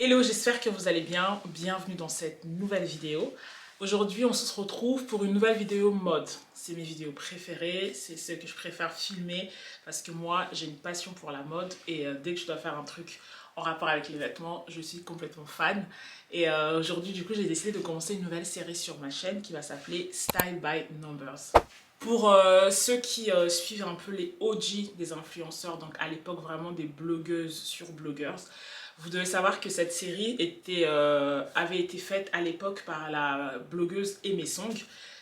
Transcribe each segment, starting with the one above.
Hello, j'espère que vous allez bien. Bienvenue dans cette nouvelle vidéo. Aujourd'hui, on se retrouve pour une nouvelle vidéo mode. C'est mes vidéos préférées, c'est ce que je préfère filmer parce que moi, j'ai une passion pour la mode et dès que je dois faire un truc en rapport avec les vêtements, je suis complètement fan. Et aujourd'hui, du coup, j'ai décidé de commencer une nouvelle série sur ma chaîne qui va s'appeler Style by Numbers. Pour ceux qui suivent un peu les OG des influenceurs, donc à l'époque vraiment des blogueuses sur blogueurs, vous devez savoir que cette série avait été faite à l'époque par la blogueuse Aimé Song.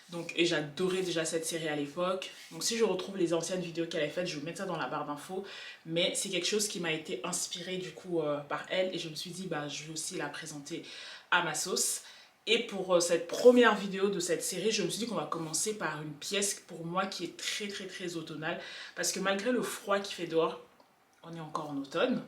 Donc, et j'adorais déjà cette série à l'époque. Donc si je retrouve les anciennes vidéos qu'elle a faites, je vais mettre ça dans la barre d'infos. Mais c'est quelque chose qui m'a été inspiré du coup par elle. Et je me suis dit, bah, je vais aussi la présenter à ma sauce. Et pour cette première vidéo de cette série, je me suis dit qu'on va commencer par une pièce pour moi qui est très automnale. Parce que malgré le froid qu'il fait dehors, on est encore en automne.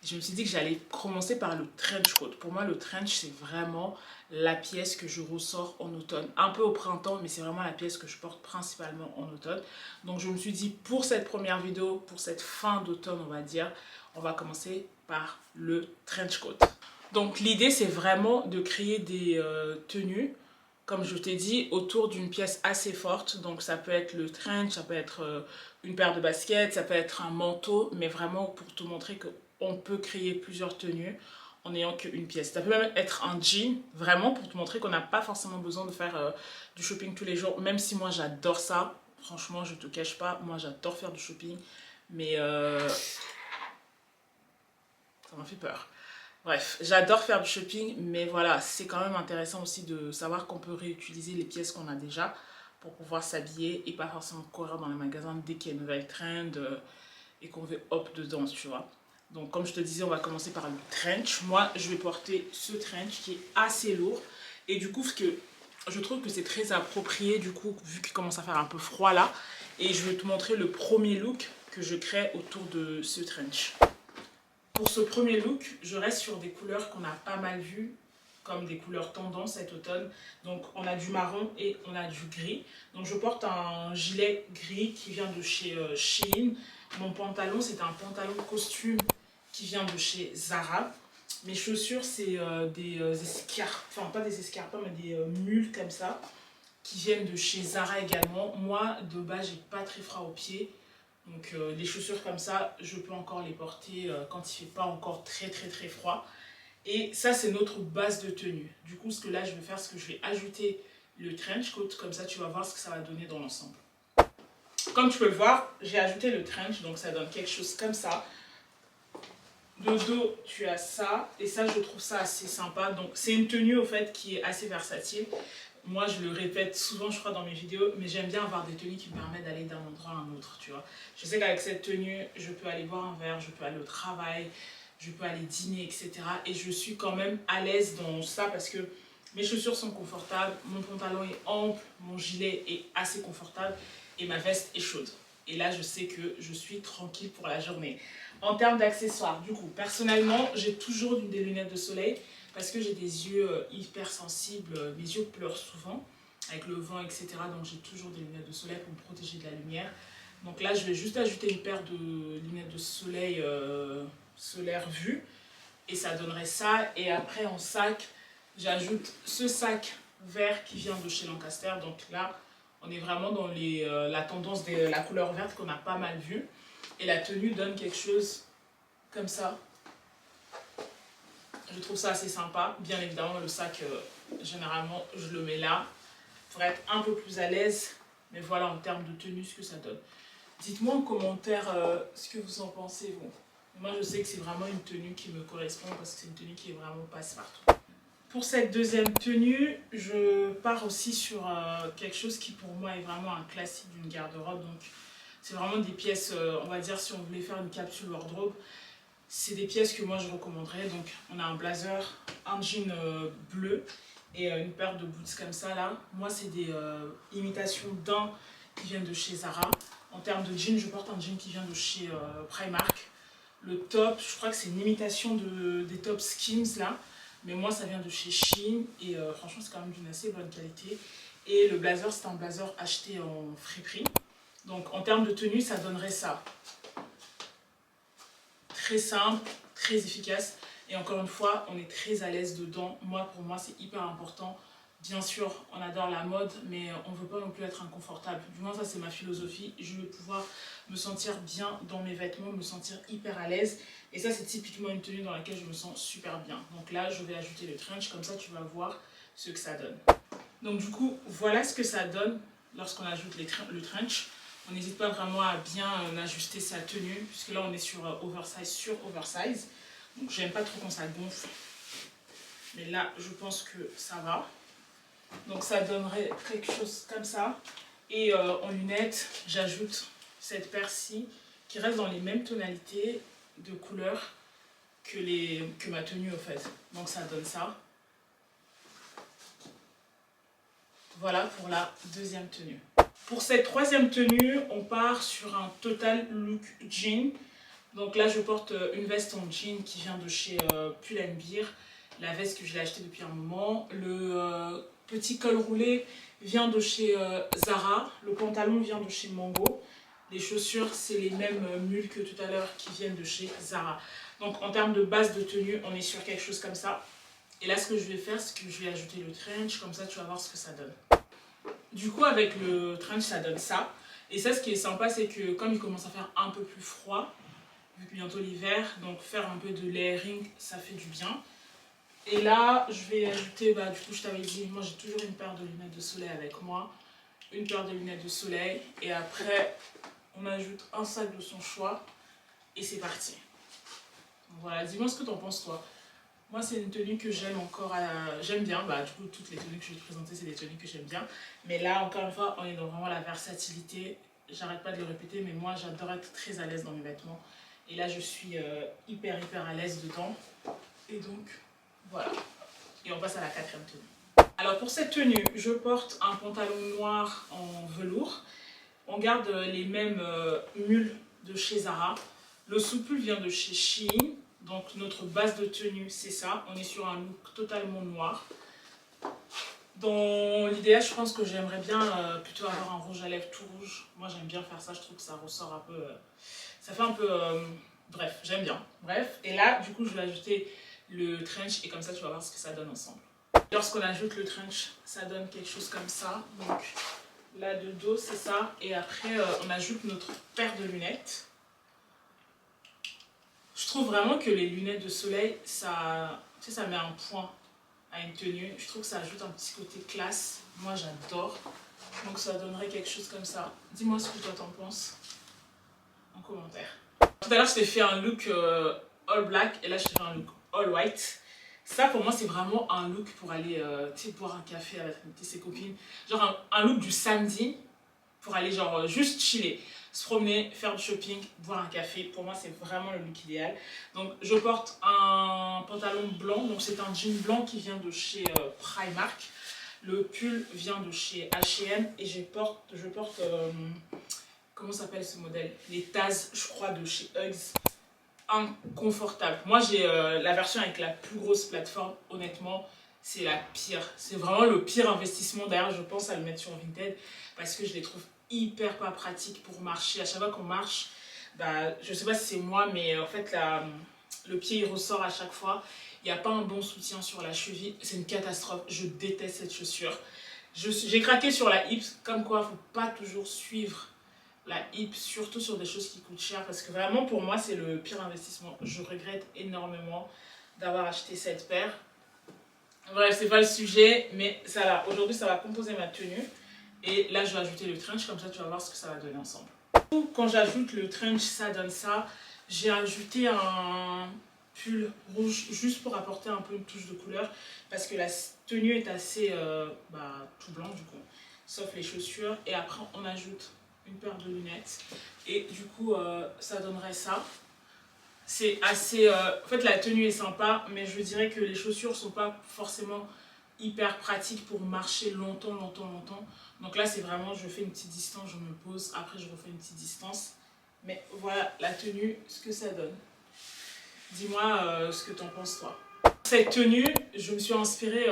Je me suis dit que j'allais commencer par le trench coat. Pour moi, le trench, c'est vraiment la pièce que je ressors en automne. Un peu au printemps, mais c'est vraiment la pièce que je porte principalement en automne. Donc je me suis dit, pour cette première vidéo, pour cette fin d'automne, on va dire, on va commencer par le trench coat. Donc l'idée, c'est vraiment de créer des tenues, comme je t'ai dit, autour d'une pièce assez forte. Donc ça peut être le trench, ça peut être une paire de baskets, ça peut être un manteau, mais vraiment pour te montrer qu'on peut créer plusieurs tenues en n'ayant qu'une pièce. Ça peut même être un jean, vraiment pour te montrer qu'on n'a pas forcément besoin de faire du shopping tous les jours, même si moi j'adore ça. Franchement, je te cache pas, moi j'adore faire du shopping, mais ça m'a fait peur. Bref, j'adore faire du shopping, mais voilà, c'est quand même intéressant aussi de savoir qu'on peut réutiliser les pièces qu'on a déjà pour pouvoir s'habiller et pas forcément courir dans les magasins dès qu'il y a une nouvelle trend et qu'on veut hop dedans, tu vois. Donc comme je te disais, on va commencer par le trench. Moi, je vais porter ce trench qui est assez lourd et du coup, je trouve que c'est très approprié du coup, vu qu'il commence à faire un peu froid là. Et je vais te montrer le premier look que je crée autour de ce trench. Pour ce premier look, je reste sur des couleurs qu'on a pas mal vues, comme des couleurs tendance cet automne. Donc on a du marron et on a du gris. Donc je porte un gilet gris qui vient de chez Shein. Mon pantalon, c'est un pantalon costume qui vient de chez Zara. Mes chaussures, c'est des escarpes, enfin pas des escarpes, mais des mules comme ça, qui viennent de chez Zara également. Moi, de base, j'ai pas très froid aux pieds. Donc les chaussures comme ça, je peux encore les porter quand il ne fait pas encore très froid. Et ça, c'est notre base de tenue. Du coup, ce que là, je vais faire, c'est que je vais ajouter le trench coat. Comme ça, tu vas voir ce que ça va donner dans l'ensemble. Comme tu peux le voir, j'ai ajouté le trench. Donc ça donne quelque chose comme ça. De dos, tu as ça. Et ça, je trouve ça assez sympa. Donc c'est une tenue, au fait, qui est assez versatile. Moi, je le répète souvent, je crois, dans mes vidéos, mais j'aime bien avoir des tenues qui me permettent d'aller d'un endroit à un autre, tu vois. Je sais qu'avec cette tenue, je peux aller boire un verre, je peux aller au travail, je peux aller dîner, etc. Et je suis quand même à l'aise dans ça parce que mes chaussures sont confortables, mon pantalon est ample, mon gilet est assez confortable et ma veste est chaude. Et là, je sais que je suis tranquille pour la journée. En termes d'accessoires, du coup, personnellement, j'ai toujours des lunettes de soleil parce que j'ai des yeux hyper sensibles, mes yeux pleurent souvent avec le vent, etc. Donc j'ai toujours des lunettes de soleil pour me protéger de la lumière. Donc là, je vais juste ajouter une paire de lunettes de soleil solaire vue et ça donnerait ça. Et après, en sac, j'ajoute ce sac vert qui vient de chez Lancaster. Donc là, on est vraiment dans la tendance de la couleur verte qu'on a pas mal vue. Et la tenue donne quelque chose comme ça. Je trouve ça assez sympa. Bien évidemment, le sac, généralement, je le mets là pour être un peu plus à l'aise. Mais voilà, en termes de tenue, ce que ça donne. Dites-moi en commentaire ce que vous en pensez, vous. Moi, je sais que c'est vraiment une tenue qui me correspond parce que c'est une tenue qui est vraiment passe-partout. Pour cette deuxième tenue, je pars aussi sur quelque chose qui pour moi est vraiment un classique d'une garde-robe. Donc, c'est vraiment des pièces, on va dire, si on voulait faire une capsule wardrobe, c'est des pièces que moi je recommanderais. Donc, on a un blazer, un jean bleu et une paire de boots comme ça là. Moi, c'est des imitations d'un qui viennent de chez Zara. En termes de jean, je porte un jean qui vient de chez Primark. Le top, je crois que c'est une imitation des top Skims là. Mais moi, ça vient de chez Shein et franchement, c'est quand même d'une assez bonne qualité. Et le blazer, c'est un blazer acheté en friperie. Donc, en termes de tenue, ça donnerait ça. Très simple, très efficace. Et encore une fois, on est très à l'aise dedans. Moi, pour moi, c'est hyper important. Bien sûr, on adore la mode, mais on ne veut pas non plus être inconfortable. Du moins, ça, c'est ma philosophie. Je veux pouvoir me sentir bien dans mes vêtements, me sentir hyper à l'aise. Et ça, c'est typiquement une tenue dans laquelle je me sens super bien. Donc là, je vais ajouter le trench, comme ça, tu vas voir ce que ça donne. Donc du coup, voilà ce que ça donne lorsqu'on ajoute le trench. On n'hésite pas vraiment à bien ajuster sa tenue, puisque là, on est sur oversize sur oversize. Donc j'aime pas trop quand ça gonfle. Mais là, je pense que ça va. Donc ça donnerait quelque chose comme ça. Et en lunettes, j'ajoute cette paire-ci qui reste dans les mêmes tonalités de couleurs que ma tenue au fait. Donc ça donne ça. Voilà pour la deuxième tenue. Pour cette troisième tenue, on part sur un total look jean. Donc là, je porte une veste en jean qui vient de chez Pull&Bear. La veste que je l'ai achetée depuis un moment. Le petit col roulé vient de chez Zara. Le pantalon vient de chez Mango. Les chaussures, c'est les mêmes mules que tout à l'heure qui viennent de chez Zara. Donc en termes de base de tenue, on est sur quelque chose comme ça. Et là, ce que je vais faire, c'est que je vais ajouter le trench. Comme ça, tu vas voir ce que ça donne. Du coup, avec le trench, ça donne ça. Et ça, ce qui est sympa, c'est que comme il commence à faire un peu plus froid, vu que bientôt l'hiver, donc faire un peu de layering, ça fait du bien. Et là, je vais ajouter, du coup, je t'avais dit, moi j'ai toujours une paire de lunettes de soleil avec moi. Une paire de lunettes de soleil. Et après, on ajoute un sac de son choix. Et c'est parti. Donc voilà, dis-moi ce que t'en penses, toi. Moi, c'est une tenue que j'aime encore. J'aime bien. Du coup, toutes les tenues que je vais te présenter, c'est des tenues que j'aime bien. Mais là, encore une fois, on est dans vraiment la versatilité. J'arrête pas de le répéter, mais moi, j'adore être très à l'aise dans mes vêtements. Et là, je suis hyper à l'aise dedans. Et donc, voilà. Et on passe à la quatrième tenue. Alors, pour cette tenue, je porte un pantalon noir en velours. On garde les mêmes mules de chez Zara. Le sous-pull vient de chez Shein. Donc notre base de tenue, c'est ça. On est sur un look totalement noir. Dans l'idéal, je pense que j'aimerais bien plutôt avoir un rouge à lèvres tout rouge. Moi, j'aime bien faire ça. Je trouve que ça ressort un peu... ça fait un peu... bref, j'aime bien. Bref, et là, du coup, je vais ajouter le trench. Et comme ça, tu vas voir ce que ça donne ensemble. Lorsqu'on ajoute le trench, ça donne quelque chose comme ça. Donc là, de dos, c'est ça. Et après, on ajoute notre paire de lunettes. Je trouve vraiment que les lunettes de soleil, ça, tu sais, ça met un point à une tenue. Je trouve que ça ajoute un petit côté classe. Moi, j'adore. Donc, ça donnerait quelque chose comme ça. Dis-moi ce que toi t'en penses en commentaire. Tout à l'heure, je t'ai fait un look all black et là, je t'ai fait un look all white. Ça, pour moi, c'est vraiment un look pour aller boire un café avec ses copines. Genre un look du samedi pour aller genre juste chiller. Se promener, faire du shopping, boire un café. Pour moi, c'est vraiment le look idéal. Donc, je porte un pantalon blanc. Donc, c'est un jean blanc qui vient de chez Primark. Le pull vient de chez H&M. Et je porte comment s'appelle ce modèle? Les Taz, je crois, de chez Uggs. Inconfortable. Moi, j'ai la version avec la plus grosse plateforme. Honnêtement, c'est la pire. C'est vraiment le pire investissement. D'ailleurs, je pense à le mettre sur Vinted parce que je les trouve hyper pas pratique pour marcher. À chaque fois qu'on marche, je sais pas si c'est moi, mais en fait le pied il ressort à chaque fois. Il n'y a pas un bon soutien sur la cheville. C'est une catastrophe. Je déteste cette chaussure. J'ai craqué sur la hips, comme quoi il ne faut pas toujours suivre la hips, surtout sur des choses qui coûtent cher, parce que vraiment pour moi c'est le pire investissement. Je regrette énormément d'avoir acheté cette paire. Bref, c'est pas le sujet, mais ça là, aujourd'hui ça va composer ma tenue. Et là, je vais ajouter le trench, comme ça, tu vas voir ce que ça va donner ensemble. Quand j'ajoute le trench, ça donne ça. J'ai ajouté un pull rouge, juste pour apporter un peu une touche de couleur. Parce que la tenue est assez tout blanc, du coup. Sauf les chaussures. Et après, on ajoute une paire de lunettes. Et du coup, ça donnerait ça. C'est assez... en fait, la tenue est sympa, mais je dirais que les chaussures sont pas forcément hyper pratiques pour marcher longtemps. Donc là, c'est vraiment, je fais une petite distance, je me pose, après je refais une petite distance. Mais voilà la tenue, ce que ça donne. Dis-moi ce que t'en penses, toi. Cette tenue, je me suis inspirée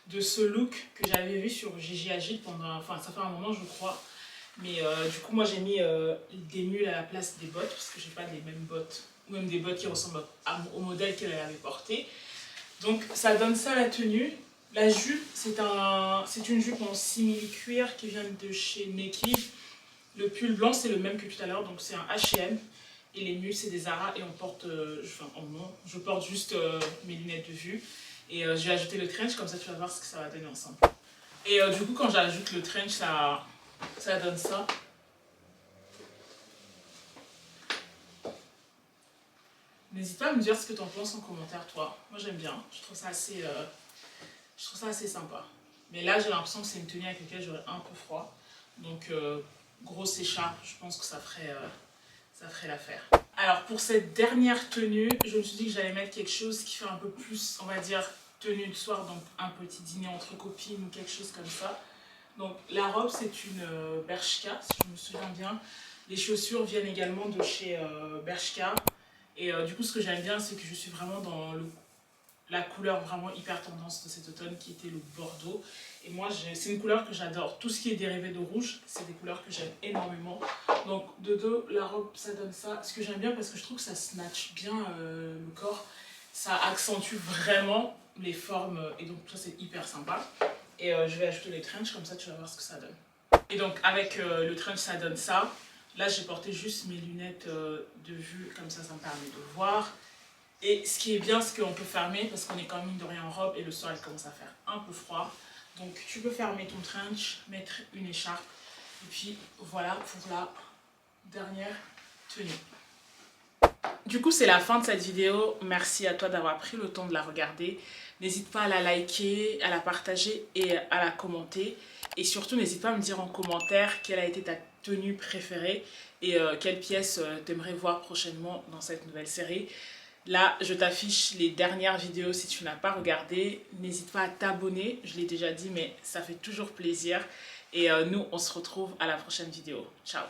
de ce look que j'avais vu sur Gigi Hadid pendant... Enfin, ça fait un moment, je crois. Mais du coup, moi, j'ai mis des mules à la place des bottes, parce que j'ai pas les mêmes bottes ou même des bottes qui ressemblent au modèle qu'elle avait porté. Donc ça donne ça la tenue. La jupe, c'est une jupe en simili-cuir qui vient de chez Neki. Le pull blanc, c'est le même que tout à l'heure, donc c'est un H&M. Et les mules, c'est des Zara et on porte, je porte juste mes lunettes de vue. Et je vais ajouter le trench, comme ça tu vas voir ce que ça va donner ensemble. Et du coup, quand j'ajoute le trench, ça donne ça. N'hésite pas à me dire ce que tu en penses en commentaire, toi. Moi, j'aime bien. Je trouve ça assez sympa. Mais là, j'ai l'impression que c'est une tenue avec laquelle j'aurais un peu froid. Donc, grosse écharpe, je pense que ça ferait l'affaire. Alors, pour cette dernière tenue, je me suis dit que j'allais mettre quelque chose qui fait un peu plus, on va dire, tenue de soir. Donc, un petit dîner entre copines ou quelque chose comme ça. Donc, la robe, c'est une Bershka, si je me souviens bien. Les chaussures viennent également de chez Bershka. Et du coup, ce que j'aime bien, c'est que je suis vraiment dans la couleur vraiment hyper tendance de cet automne qui était le bordeaux. Et moi, c'est une couleur que j'adore. Tout ce qui est dérivé de rouge, c'est des couleurs que j'aime énormément. Donc, de dos, la robe, ça donne ça. Ce que j'aime bien, parce que je trouve que ça snatch bien le corps. Ça accentue vraiment les formes. Et donc, ça, c'est hyper sympa. Et je vais ajouter les trench, comme ça, tu vas voir ce que ça donne. Et donc, avec le trench, ça donne ça. Là, j'ai porté juste mes lunettes de vue, comme ça me permet de voir. Et ce qui est bien, c'est qu'on peut fermer, parce qu'on est quand même mine de rien en robe, et le soir, il commence à faire un peu froid. Donc, tu peux fermer ton trench, mettre une écharpe, et puis voilà pour la dernière tenue. Du coup, c'est la fin de cette vidéo. Merci à toi d'avoir pris le temps de la regarder. N'hésite pas à la liker, à la partager et à la commenter. Et surtout, n'hésite pas à me dire en commentaire quelle a été ta tenue préférée et quelle pièce t'aimerais voir prochainement dans cette nouvelle série. Là, je t'affiche les dernières vidéos si tu n'as pas regardé. N'hésite pas à t'abonner, je l'ai déjà dit, mais ça fait toujours plaisir. Et nous, on se retrouve à la prochaine vidéo. Ciao!